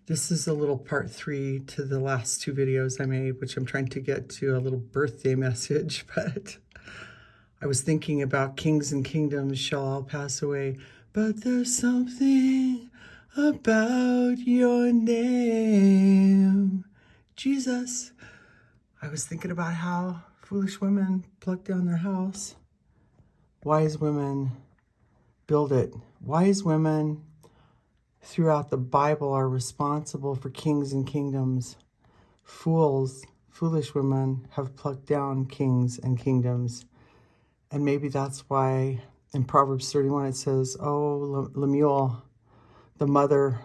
This is a little part 3 to the last 2 videos I made, which I'm trying to get to a little birthday message, but I was thinking about kings and kingdoms shall all pass away, but there's something about your name, Jesus. I was thinking about how foolish women pluck down their house. Wise women build it. Wise women throughout the Bible are responsible for kings and kingdoms. Foolish women have plucked down kings and kingdoms. And maybe that's why in Proverbs 31 it says, "Oh, Lemuel, the mother,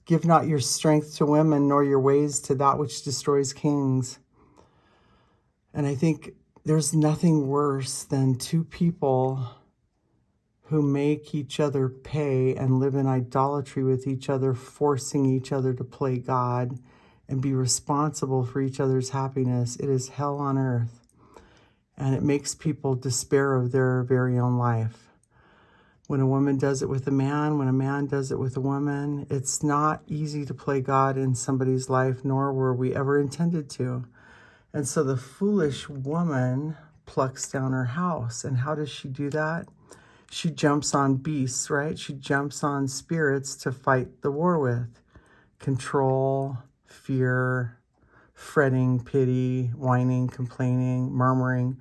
give not your strength to women, nor your ways to that which destroys kings." And I think there's nothing worse than two people who make each other pay and live in idolatry with each other, forcing each other to play God and be responsible for each other's happiness. It is hell on earth. And it makes people despair of their very own life. When a woman does it with a man, when a man does it with a woman, it's not easy to play God in somebody's life, nor were we ever intended to. And so the foolish woman plucks down her house. And how does she do that? She jumps on beasts, right? She jumps on spirits to fight the war with. Control, fear, fretting, pity, whining, complaining, murmuring,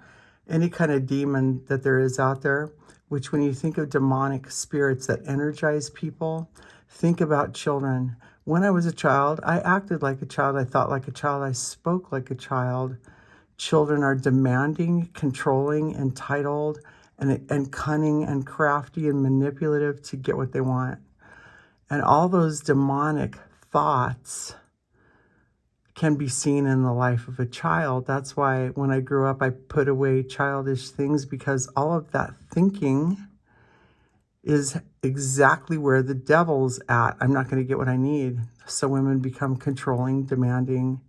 any kind of demon that there is out there, which when you think of demonic spirits that energize people, think about children. When I was a child, I acted like a child. I thought like a child. I spoke like a child. Children are demanding, controlling, entitled, and cunning and crafty and manipulative to get what they want. And all those demonic thoughts can be seen in the life of a child. That's why when I grew up, I put away childish things, because all of that thinking is exactly where the devil's at. I'm not going to get what I need. So women become controlling, demanding.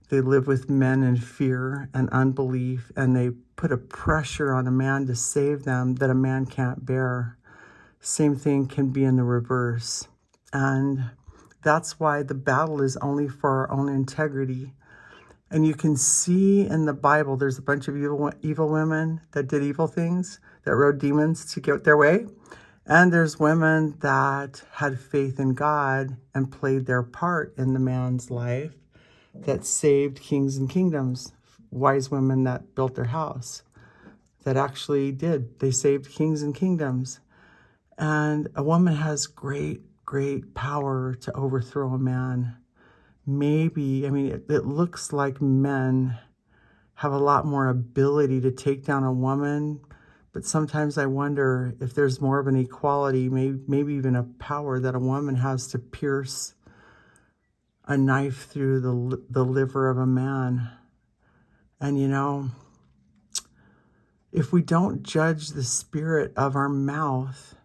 They live with men in fear and unbelief, and they put a pressure on a man to save them that a man can't bear. Same thing can be in the reverse. And that's why the battle is only for our own integrity. And you can see in the Bible, there's a bunch of evil women that did evil things, that rode demons to get their way. And there's women that had faith in God and played their part in the man's life that saved kings and kingdoms. Wise women that built their house, that actually did. They saved kings and kingdoms. And a woman has great power to overthrow a man. Maybe, it looks like men have a lot more ability to take down a woman, but sometimes I wonder if there's more of an equality, maybe even a power that a woman has to pierce a knife through the liver of a man. And if we don't judge the spirit of our mouth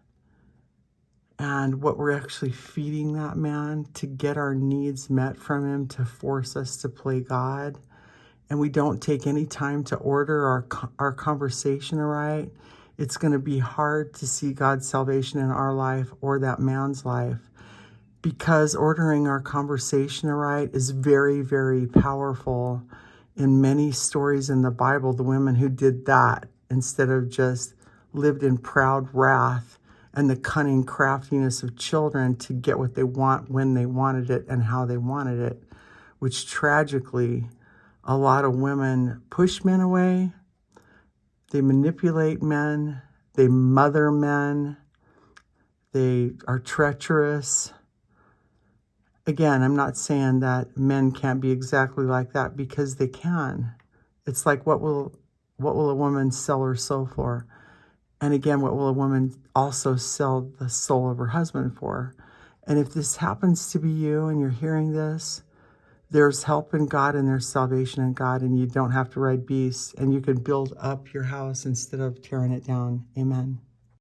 and what we're actually feeding that man to get our needs met from him, to force us to play God, and we don't take any time to order our conversation right, it's going to be hard to see God's salvation in our life or that man's life. Because ordering our conversation right is very, very powerful. In many stories in the Bible, the women who did that, instead of just lived in proud wrath and the cunning craftiness of children to get what they want, when they wanted it, and how they wanted it, which tragically, a lot of women push men away. They manipulate men. They mother men. They are treacherous. Again, I'm not saying that men can't be exactly like that, because they can. It's like, what will a woman sell her soul for? And again, what will a woman also sell the soul of her husband for? And if this happens to be you and you're hearing this, there's help in God and there's salvation in God, and you don't have to ride beasts, and you can build up your house instead of tearing it down. Amen.